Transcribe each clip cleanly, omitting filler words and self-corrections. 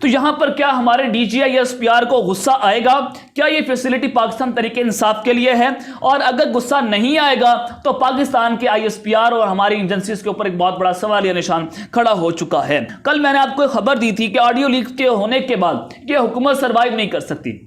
تو یہاں پر کیا ہمارے D G I S P R کو غصہ آئے گا؟ کیا یہ فیسلٹی پاکستان تحریک انصاف کے لیے ہے؟ اور اگر غصہ نہیں آئے گا تو پاکستان کے آئی ایس پی آر اور ہماری ایجنسیز کے اوپر ایک بہت بڑا سوالیہ نشان کھڑا ہو چکا ہے۔ کل میں نے آپ کو خبر دی تھی کہ آڈیو لیک کے ہونے کے بعد یہ حکومت سروائیو نہیں کر سکتی،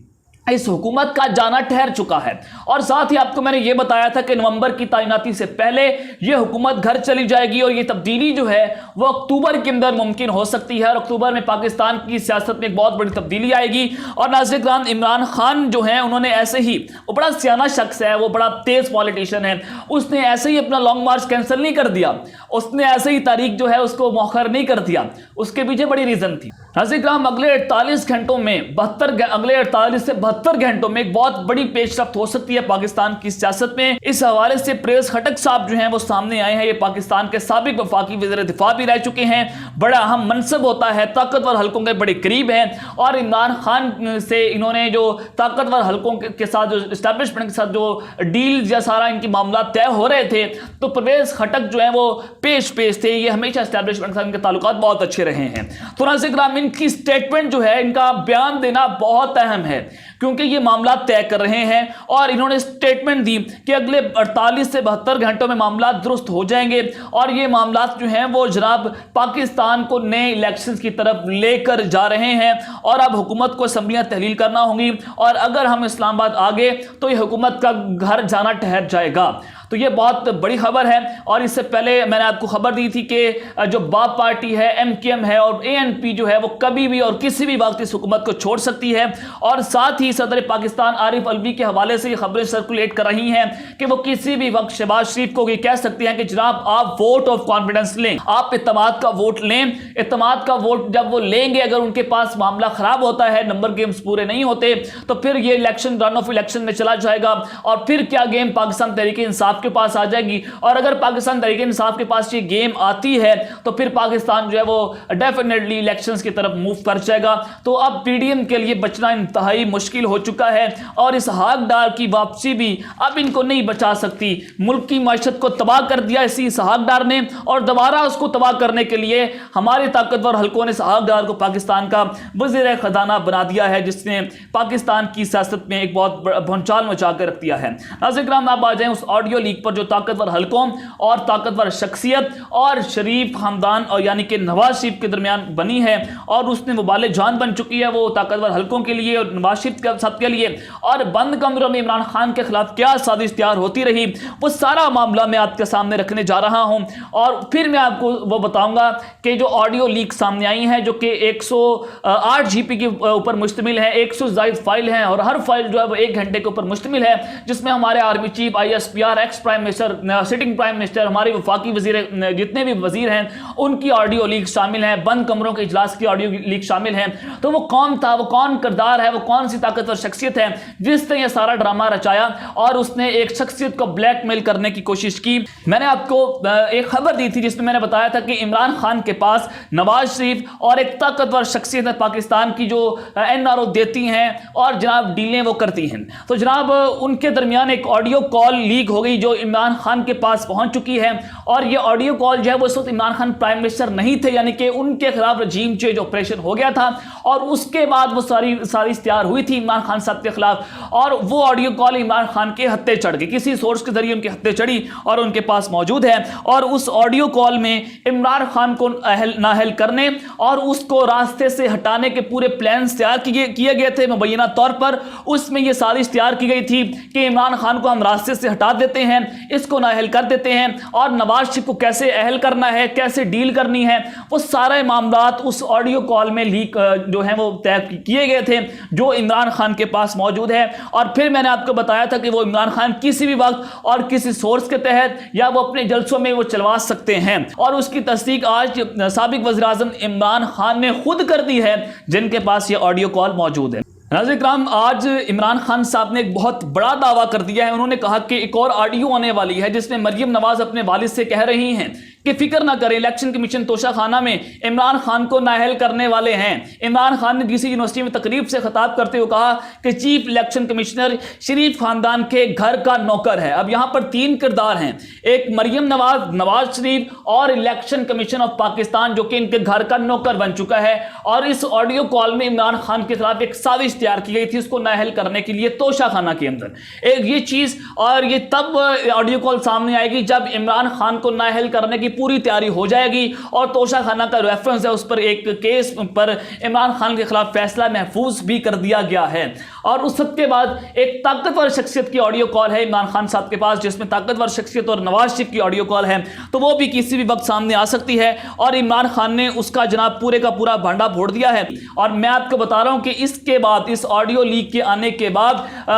اس حکومت کا جانا ٹھہر چکا ہے، اور ساتھ ہی آپ کو میں نے یہ بتایا تھا کہ نومبر کی تعیناتی سے پہلے یہ حکومت گھر چلی جائے گی، اور یہ تبدیلی جو ہے وہ اکتوبر کے اندر ممکن ہو سکتی ہے، اور اکتوبر میں پاکستان کی سیاست میں ایک بہت بڑی تبدیلی آئے گی۔ اور ناظرین کرام، عمران خان جو ہیں انہوں نے ایسے ہی، وہ بڑا سیانہ شخص ہے، وہ بڑا تیز پالیٹیشین ہے، اس نے ایسے ہی اپنا لانگ مارچ کینسل نہیں کر دیا، اس نے ایسے ہی تاریخ جو ہے اس کو مؤخر نہیں کر دیا، اس کے پیچھے بڑی ریزن تھی۔ ناظرین کرام، اگلے 48 گھنٹوں میں 48 سے 72 گھنٹوں میں ایک بہت بڑی پیش رفت ہو سکتی ہے پاکستان کی سیاست میں۔ اس حوالے سے پریس خٹک صاحب جو ہیں وہ سامنے آئے ہیں، یہ پاکستان کے سابق وفاقی وزیر دفاع بھی رہ چکے ہیں، بڑا اہم منصب ہوتا ہے، طاقتور حلقوں کے بڑے قریب ہیں، اور عمران خان سے انہوں نے جو طاقتور حلقوں کے ساتھ، جو اسٹیبلشمنٹ کے ساتھ جو ڈیل یا سارا ان کی معاملات طے ہو رہے تھے، تو پرویز خٹک جو ہیں وہ پیش تھے، یہ ہمیشہ اسٹیبلشمنٹ کے ساتھ ان کے تعلقات بہت اچھے رہے ہیں۔ تو ناظرین کرام، ان کی سٹیٹمنٹ جو ہے، ان کا بیان دینا بہت اہم ہے، کیونکہ یہ معاملات طے کر رہے ہیں، اور انہوں نے سٹیٹمنٹ دی کہ اگلے 48 سے 72 گھنٹوں میں معاملات درست ہو جائیں گے، اور یہ معاملات جو ہیں وہ جناب پاکستان کو نئے الیکشنز کی طرف لے کر جا رہے ہیں، اور اب حکومت کو اسمبلیاں تحلیل کرنا ہوں گی، اور اگر ہم اسلام آباد آگے تو یہ حکومت کا گھر جانا ٹھہر جائے گا۔ تو یہ بہت بڑی خبر ہے، اور اس سے پہلے میں نے آپ کو خبر دی تھی کہ جو باپ پارٹی ہے، ایم کیو ایم ہے، اور اے این پی جو ہے، وہ کبھی بھی اور کسی بھی وقت اس حکومت کو چھوڑ سکتی ہے، اور ساتھ ہی صدر پاکستان عارف الوی کے حوالے سے یہ خبریں سرکولیٹ کر رہی ہیں کہ وہ کسی بھی وقت شہباز شریف کو یہ کہہ سکتے ہیں کہ جناب آپ ووٹ آف کانفیڈنس لیں، آپ اعتماد کا ووٹ لیں۔ اعتماد کا ووٹ جب وہ لیں گے، اگر ان کے پاس معاملہ خراب ہوتا ہے، نمبر گیمز پورے نہیں ہوتے، تو پھر یہ الیکشن رن آف الیکشن میں چلا جائے گا، اور پھر کیا گیم پاکستان تحریک انصاف کے پاس آ جائے گی، اور اگر پاکستان تحریک انصاف کے پاس یہ گیم آتی ہے تو پھر پاکستان جو ہے وہ ڈیفینیٹلی الیکشنز کی طرف موو کر جائے گا۔ تو اب پی ڈی ایم کے لیے بچنا انتہائی مشکل ہو چکا ہے، اور اس اسحاق ڈار کی واپسی بھی اب ان کو نہیں بچا سکتی۔ ملک کی معیشت کو تباہ کر دیا اسی اسحاق ڈار نے، اور دوبارہ اس کو تباہ کرنے کے لیے ہمارے طاقتور حلقوں نے اسحاق ڈار کو پاکستان کا وزیر خزانہ بنا دیا ہے، جس نے پاکستان کی سیاست میں ایک بہت بھونچال مچا کر رکھ دیا ہے۔ ناظرین کرام، آپ آ جائیں اس آڈیو لیک پر جو طاقتور حلقوں اور طاقتور شخصیت اور شریف خاندان اور یعنی کہ نواز شریف کے درمیان بنی ہے، اور اس نے وبال جان بن چکی ہے وہ طاقتور حلقوں کے لیے اور نواز شریف کے سب کے لیے، اور بند کمروں میں عمران خان کے خلاف کیا سازش تیار ہوتی رہی، وہ سارا معاملہ میں آپ کے سامنے رکھنے جا رہا ہوں، اور پھر میں آپ کو وہ بتاؤں گا کہ جو آڈیو لیک سامنے آئی ہیں، جو کہ 108 جی پی کے اوپر مشتمل ہے، 100 زائد فائل ہیں، اور ہر فائل جو ہے وہ 1 گھنٹے کے اوپر مشتمل ہے، جس میں ہمارے army chief, I S P are, ex prime minister, sitting prime minister, ہمارے وفاقی وزیر، جتنے بھی وزیر ہیں ان کی آڈیو لیک شامل ہیں، بند کمروں کے اجلاس کی آڈیو لیک شامل ہیں۔ تو وہ کون تھا، وہ کون کردار ہے، وہ کون سی طاقتور شخصیت ہے جس نے یہ سارا ڈرامہ رچایا اور اس نے ایک شخصیت کو بلیک میل کرنے کی کوشش کی؟ میں نے آپ کو ایک خبر دی تھی جس میں نے بتایا تھا کہ عمران خان کے پاس نواز شریف اور ایک طاقتور شخصیت ہے پاکستان کی جو این آر او دیتی ہیں اور جناب ڈیلیں وہ کرتی ہیں۔ تو جناب ان کے درمیان ایک آڈیو کال لیک ہو گئی جو عمران خان کے پاس پہنچ چکی ہے، اور یہ آڈیو کال جو ہے وہ اس وقت عمران خان پرائم منسٹر نہیں تھے، یعنی کہ ان کے خلاف رجیم چینج آپریشن ہو گیا تھا، اور اس کے بعد وہ ساری تیار ہوئی تھی عمران خان صاحب کے خلاف، اور وہ آڈیو کال عمران خان کے ہتھے چڑھ گئی، کسی سورس کے ذریعے ان کے ہتھے چڑھی اور ان کے پاس موجود ہے، اور اس آڈیو کال میں عمران خان کو نااہل کرنے اور اس کو راستے سے ہٹانے کے پورے پلانز تیار کیے گئے تھے مبینہ طور پر۔ اس میں یہ سازش تیار کی گئی تھی کہ عمران خان کو ہم راستے سے ہٹا دیتے ہیں، اس کو نااہل کر دیتے ہیں، اور نواز شریف کو کیسے اہل کرنا ہے، کیسے ڈیل کرنی ہے، وہ سارے معاملات اس آڈیو کال میں لیک جو ہیں وہ طے کیے گئے تھے جو عمران خان کے پاس موجود ہے۔ اور پھر میں نے آپ کو بتایا تھا کہ وہ عمران خان کسی بھی وقت اور کسی سورس کے تحت یا وہ اپنے جلسوں میں وہ چلوا سکتے ہیں، اور اس کی تصدیق آج سابق وزیر اعظم عمران خان نے خود کر دی ہے جن کے پاس یہ آڈیو کال موجود ہے۔ ناظرین کرام، آج عمران خان صاحب نے ایک بہت بڑا دعویٰ کر دیا ہے، انہوں نے کہا کہ ایک اور آڈیو آنے والی ہے جس میں مریم نواز اپنے والد سے کہہ رہی ہیں کہ فکر نہ کریں، الیکشن کمیشن توشہ خانہ میں عمران خان کو نااہل کرنے والے ہیں۔ عمران خان نے DC یونیورسٹی میں تقریب سے خطاب کرتے ہوئے کہا کہ چیف الیکشن کمشنر شریف خاندان کے گھر کا نوکر ہے۔ اب یہاں پر 3 کردار ہیں، ایک مریم نواز شریف اور الیکشن کمیشن آف پاکستان جو کہ ان کے گھر کا نوکر بن چکا ہے، اور اس آڈیو کال میں عمران خان کے خلاف ایک سازش تیار کی گئی تھی اس کو نااہل کرنے کے لیے توشہ خانہ کے اندر۔ ایک یہ چیز، اور یہ تب آڈیو کال سامنے آئے گی جب عمران خان کو نااہل کرنے کی پوری تیاری ہو جائے گی، اور توشہ خانہ کا ریفرنس ہے، اس پر ایک کیس پر عمران خان کے خلاف فیصلہ محفوظ بھی کر دیا گیا ہے۔ اور اس سب کے بعد ایک طاقتور شخصیت کی آڈیو کال ہے عمران خان صاحب کے پاس، جس میں طاقتور شخصیت اور نواز شریف کی آڈیو کال ہے، تو وہ بھی کسی بھی وقت سامنے آ سکتی ہے، اور عمران خان نے اس کا جناب پورے کا پورا بھانڈا پھوڑ دیا ہے۔ اور میں آپ کو بتا رہا ہوں کہ اس کے بعد، اس آڈیو لیک کے آنے کے بعد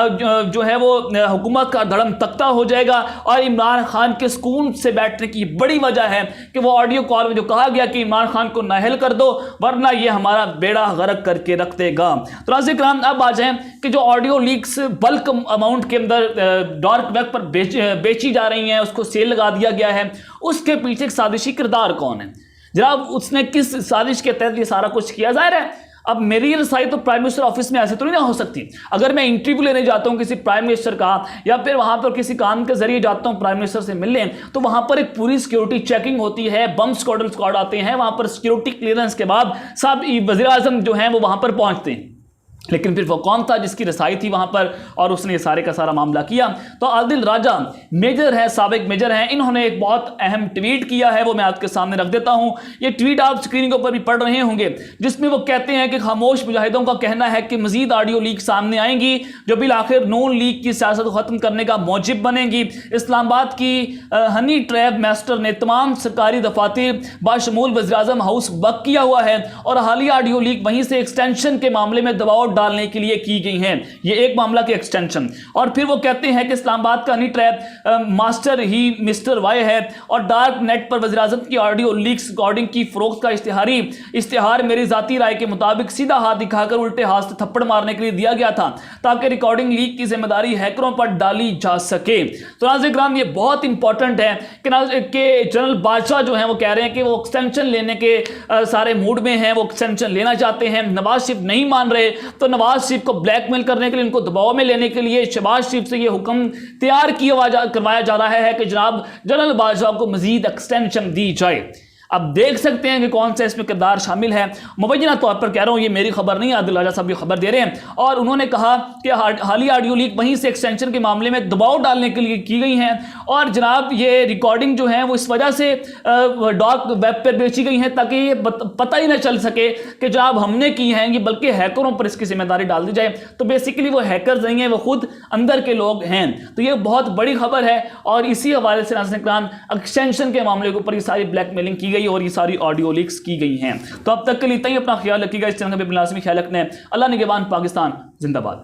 جو ہے وہ حکومت کا دھڑم تختہ ہو جائے گا، اور عمران خان کے سکون سے بیٹھنے کی بڑی وجہ ہے کہ وہ آڈیو کال میں جو کہا گیا کہ عمران خان کو نااہل کر دو ورنہ یہ ہمارا بیڑا غرق کر کے رکھ دے گا۔ تو ناظرین کرام، اب آ جائیں کہ جو آڈیو لیکس بلک اماؤنٹ کے اندر ڈارک ویب پر بیچی جا رہی ہیں، اس کو سیل لگا دیا گیا ہے، اس کے پیچھے ایک سازشی کردار کون ہے جناب؟ اس نے کس سازش کے تحت یہ سارا کچھ کیا؟ ظاہر ہے اب میری رسائی تو پرائم منسٹر آفس میں ایسے تو نہیں نہ ہو سکتی۔ اگر میں انٹرویو لینے جاتا ہوں کسی پرائم منسٹر کا، یا پھر وہاں پر کسی کام کے ذریعے جاتا ہوں پرائم منسٹر سے ملنے، تو وہاں پر ایک پوری سیکیورٹی چیکنگ ہوتی ہے، بم اسکواڈ آتے ہیں، وہاں پر سیکیورٹی کلیئرنس کے بعد سب وزیر اعظم جو ہیں وہ وہاں پر پہنچتے ہیں۔ لیکن پھر وہ کون تھا جس کی رسائی تھی وہاں پر اور اس نے یہ سارے کا سارا معاملہ کیا؟ تو عادل راجہ میجر ہے، سابق میجر ہیں، انہوں نے ایک بہت اہم ٹویٹ کیا ہے، وہ میں آپ کے سامنے رکھ دیتا ہوں۔ یہ ٹویٹ آپ اسکرین کے اوپر بھی پڑھ رہے ہوں گے، جس میں وہ کہتے ہیں کہ خاموش مجاہدوں کا کہنا ہے کہ مزید آڈیو لیک سامنے آئیں گی جو بالآخر نون لیگ کی سیاست کو ختم کرنے کا موجب بنے گی۔ اسلام آباد کی ہنی ٹریپ ماسٹر نے تمام سرکاری دفاتر باشمول وزیراعظم ہاؤس وقف کیا ہوا ہے، اور حالیہ آڈیو لیک وہیں سے ایکسٹینشن کے معاملے میں دباؤ ڈالنے کے لیے کی گئی ہیں۔ یہ ایک معاملہ کی ایکسٹینشن۔ اور پھر وہ کہتے ہیں کہ اسلام آباد کا ہنی ٹریپ ماسٹر ہی مسٹر وائی ہے، اور ڈارک نیٹ پر وزیراعظم کی آڈیو لیکس ریکارڈنگ کی فروخت کا اشتہار میری ذاتی رائے کے مطابق سیدھا ہاتھ دکھا کر الٹے ہاتھ سے تھپڑ مارنے کے لیے دیا گیا تھا تاکہ ریکارڈنگ لیک کی ذمہ داری ہیکروں پر ڈالی جا سکے۔ تو ناظرین کرام، یہ بہت امپورٹنٹ ہے کہ جنرل بادشاہ جو ہیں وہ کہہ رہے ہیں کہ وہ ایکسٹینشن لینے کے سارے موڈ میں ہیں، وہ ایکسٹینشن لینا چاہتے ہیں۔ نواز شریف نہیں مان رہے، تو نواز شریف کو بلیک میل کرنے کے لیے، ان کو دباؤ میں لینے کے لیے شہباز شریف سے یہ حکم تیار کروایا جا رہا ہے کہ جناب جنرل بادشاہ کو مزید ایکسٹینشن دی جائے۔ اب دیکھ سکتے ہیں کہ کون سا اس میں کردار شامل ہے۔ مبینہ طور پر کہہ رہا ہوں، یہ میری خبر نہیں، عادل راجہ صاحب یہ خبر دے رہے ہیں، اور انہوں نے کہا کہ حالیہ آڈیو لیک وہیں سے ایکسٹینشن کے معاملے میں دباؤ ڈالنے کے لیے کی گئی ہیں، اور جناب یہ ریکارڈنگ جو ہے وہ اس وجہ سے ڈارک ویب پر بیچی گئی ہیں تاکہ یہ پتہ ہی نہ چل سکے کہ جناب ہم نے کی ہیں، یہ بلکہ ہیکروں پر اس کی ذمہ داری ڈال دی جائے۔ تو بیسیکلی وہ ہیکرز نہیں ہیں، وہ خود اندر کے لوگ ہیں۔ تو یہ بہت بڑی خبر ہے، اور اسی حوالے سے ناظرین کرام ایکسٹینشن کے معاملے کے اوپر یہ ساری بلیک میلنگ کی گئی اور یہ ساری آڈیو لیکس کی گئی ہیں۔ تو اب تک کے لیے اتنا ہی، اپنا خیال رکھیے گا، اس چینل کا بھی لازمی خیال رکھنا ہے۔ اللہ نگہبان، پاکستان زندہ باد۔